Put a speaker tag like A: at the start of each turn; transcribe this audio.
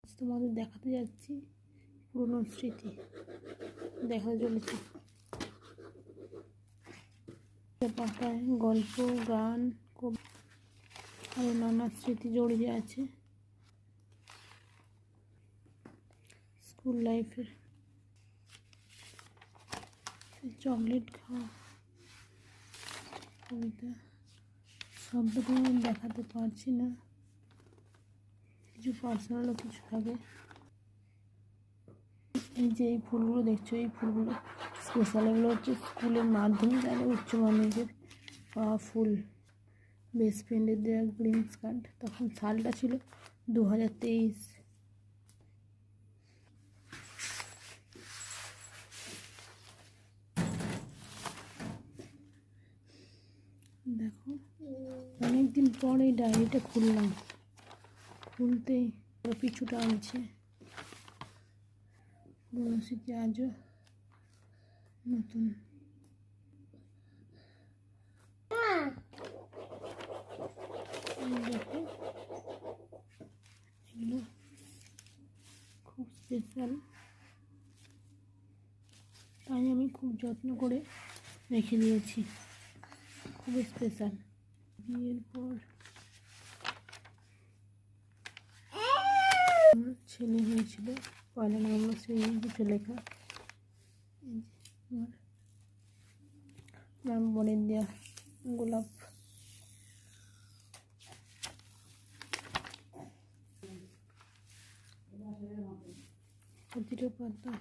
A: তোমাদের দেখাতে যাচ্ছি পুরনো স্মৃতি দেখা চলেছে। পাতায় গল্প, গান, আরও নানা স্মৃতি জড়িয়ে আছে স্কুল লাইফের। চকলেট খাওয়া, কবিতা, সব তো দেখাতে পারছি না, কিছু পার্সোনালও কিছু থাকে। এই যে এই ফুলগুলো দেখছো, এই ফুলগুলো স্পেশাল, এগুলো হচ্ছে স্কুলের মাধ্যমিক আর উচ্চ মাধ্যমিকের পাওয়া ফুল। বেস্ট ফ্রেন্ডের দেওয়া গ্রিনস কার্ড। তখন সালটা ছিল 2023। দেখো অনেকদিন পর এই ডায়েরিটা খুললাম, খুলতেই পিছুটা আনছে পুরনো স্মৃতি আজও নতুন। দেখো এগুলো খুব স্পেশাল, তাই আমি খুব যত্ন করে রেখে দিয়েছি। খুব স্পেশাল। বিয়ের পর আমার ছেলে হয়েছিল, 1 নম্বর শ্রেণী, কিছু লেখা। আমার বোনের দেওয়া গোলাপ। প্রতিটা পাতা